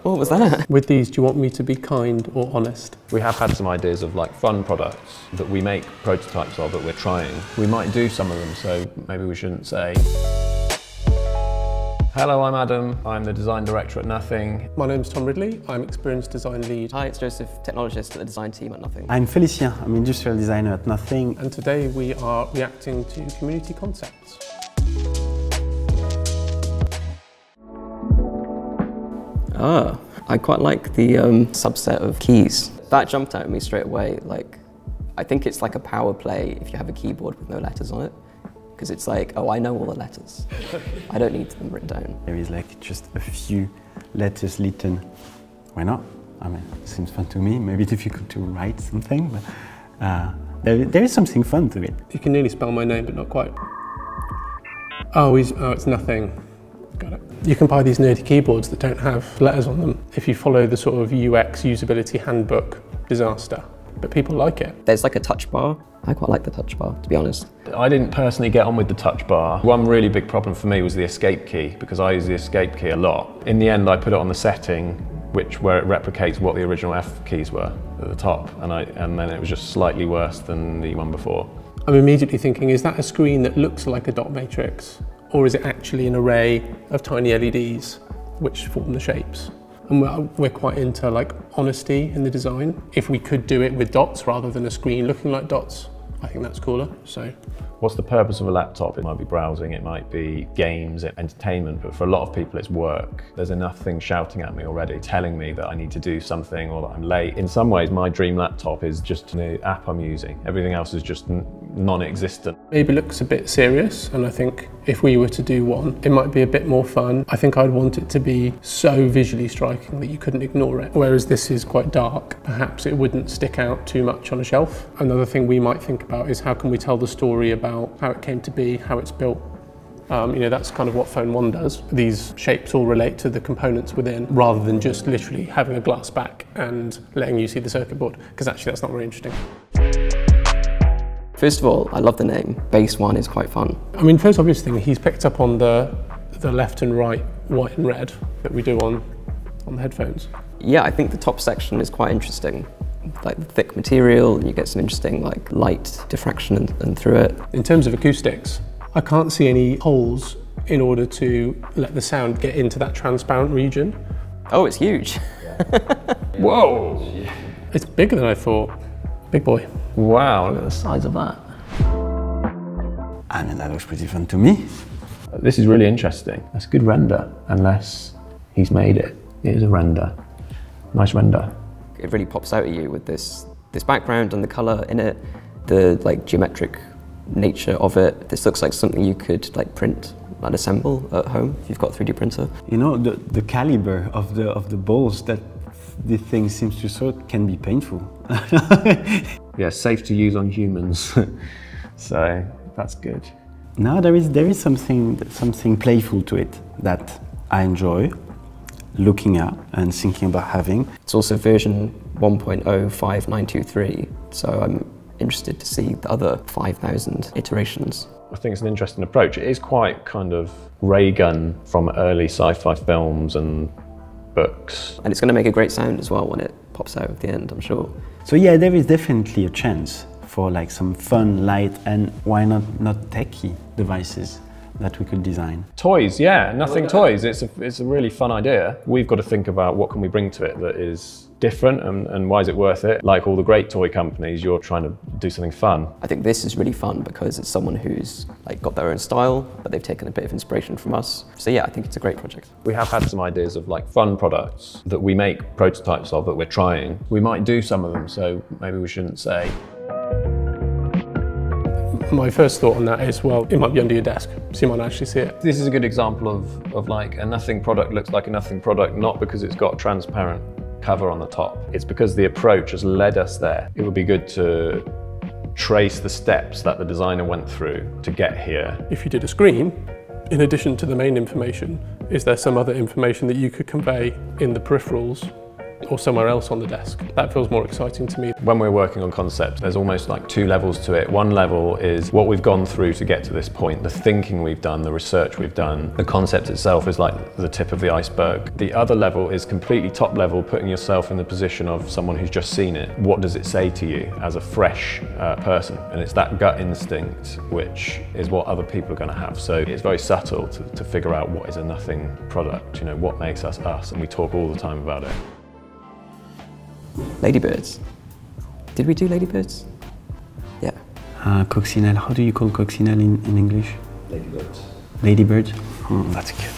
What was that? With these, do you want me to be kind or honest? We have had some ideas of like fun products that we make prototypes of that we're trying. We might do some of them, so maybe we shouldn't say. Hello, I'm Adam. I'm the design director at Nothing. My name's Tom Ridley. I'm Experience Design Lead. Hi, it's Joseph, technologist at the design team at Nothing. I'm Félicien. I'm industrial designer at Nothing. And today we are reacting to community concepts. Ah, I quite like the subset of keys. That jumped out at me straight away. Like, I think it's like a power play if you have a keyboard with no letters on it. Because it's like, oh, I know all the letters. I don't need them written down. There is like just a few letters written. Why not? I mean, it seems fun to me. Maybe difficult to write something, but there is something fun to it. You can nearly spell my name, but not quite. Oh, it's Nothing. Got it. You can buy these nerdy keyboards that don't have letters on them if you follow the sort of UX usability handbook disaster. But people like it. There's like a touch bar. I quite like the touch bar, to be honest. I didn't personally get on with the touch bar. One really big problem for me was the escape key, because I use the escape key a lot. In the end, I put it on the setting where it replicates what the original F keys were at the top, and then it was just slightly worse than the one before. I'm immediately thinking, is that a screen that looks like a dot matrix? Or is it actually an array of tiny LEDs which form the shapes? And we're quite into like honesty in the design. If we could do it with dots rather than a screen looking like dots, I think that's cooler. So, what's the purpose of a laptop? It might be browsing, it might be games, entertainment, but for a lot of people it's work. There's enough things shouting at me already, telling me that I need to do something or that I'm late. In some ways, my dream laptop is just the app I'm using. Everything else is just non-existent. Maybe looks a bit serious, and I think if we were to do one, it might be a bit more fun. I think I'd want it to be so visually striking that you couldn't ignore it. Whereas this is quite dark, perhaps it wouldn't stick out too much on a shelf. Another thing we might think about is how can we tell the story about how it came to be, how it's built. You know, that's kind of what Phone 1 does. These shapes all relate to the components within, rather than just literally having a glass back and letting you see the circuit board, because actually that's not very interesting. First of all, I love the name. Base 1 is quite fun. I mean, first obvious thing, he's picked up on the left and right, white and red, that we do on the headphones. Yeah, I think the top section is quite interesting. Like the thick material, and you get some interesting like light diffraction and through it. In terms of acoustics, I can't see any holes in order to let the sound get into that transparent region. Oh, it's huge. Whoa! It's bigger than I thought. Big boy. Wow, look at the size of that. I mean, that looks pretty fun to me. This is really interesting. That's a good render, unless he's made it. It is a render. Nice render. It really pops out at you with this background and the colour in it, the like geometric nature of it. This looks like something you could like print and assemble at home if you've got a 3D printer. You know, the caliber of the balls that the thing seems to sort can be painful. Yeah, safe to use on humans. So that's good. No, there is something playful to it that I enjoy looking at and thinking about having. It's also version 1.05923, so I'm interested to see the other 5,000 iterations. I think it's an interesting approach. It is quite kind of ray gun from early sci-fi films and books. And it's going to make a great sound as well when it pops out at the end, I'm sure. So yeah, there is definitely a chance for like some fun, light, and why not techie devices that we could design. Toys, yeah, Nothing toys. It's a really fun idea. We've got to think about what can we bring to it that is different and why is it worth it? Like all the great toy companies, you're trying to do something fun. I think this is really fun because it's someone who's like got their own style, but they've taken a bit of inspiration from us. So yeah, I think it's a great project. We have had some ideas of like fun products that we make prototypes of that we're trying. We might do some of them, so maybe we shouldn't say. My first thought on that is, well, it might be under your desk, so you might not actually see it. This is a good example of like a Nothing product looks like a Nothing product, not because it's got a transparent cover on the top. It's because the approach has led us there. It would be good to trace the steps that the designer went through to get here. If you did a screen, in addition to the main information, is there some other information that you could convey in the peripherals or somewhere else on the desk. That feels more exciting to me. When we're working on concept, there's almost like two levels to it. One level is what we've gone through to get to this point, the thinking we've done, the research we've done. The concept itself is like the tip of the iceberg. The other level is completely top level, putting yourself in the position of someone who's just seen it. What does it say to you as a fresh person? And it's that gut instinct which is what other people are going to have. So it's very subtle to figure out what is a nothing product, you know, what makes us us, and we talk all the time about it. Ladybirds. Did we do ladybirds? Yeah. Coccinelle, how do you call coccinelle in English? Ladybirds. Ladybirds? That's good.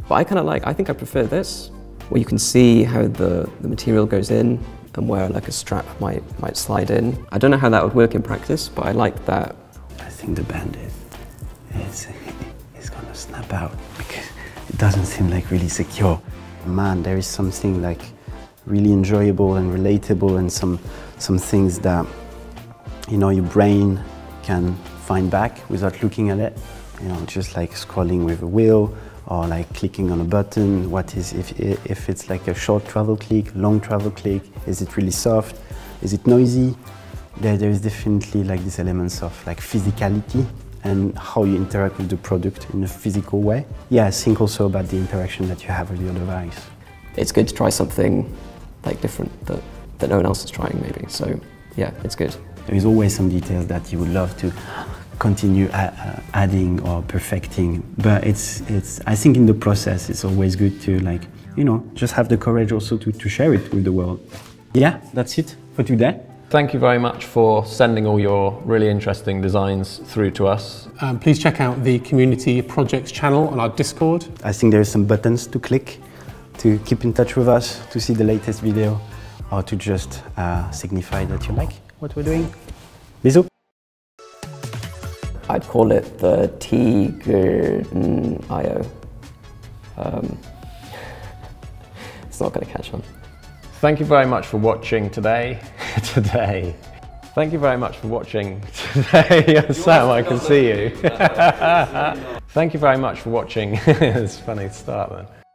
But I think I prefer this, where you can see how the material goes in and where like a strap might slide in. I don't know how that would work in practice, but I like that. I think the bandit is gonna snap out because it doesn't seem like really secure. Man, there is something like really enjoyable and relatable, and some things that, you know, your brain can find back without looking at it. You know, just like scrolling with a wheel or like clicking on a button. What is, if it's like a short travel click, long travel click, is it really soft? Is it noisy? There is definitely like these elements of like physicality and how you interact with the product in a physical way. Yeah, think also about the interaction that you have with your device. It's good to try something like different that no one else is trying maybe. So yeah, it's good. There is always some details that you would love to continue adding or perfecting, but I think in the process it's always good to, like, you know, just have the courage also to share it with the world. Yeah, that's it for today. Thank you very much for sending all your really interesting designs through to us. Please check out the community projects channel on our Discord. I think there are some buttons to click to keep in touch with us, to see the latest video, or to just signify that you like what we're doing. Bisous. I'd call it the Tigger.io. It's not going to catch on. Thank you very much for watching today. Thank you very much for watching today. Sam, I can see you. Thank you very much for watching. It's funny to start then.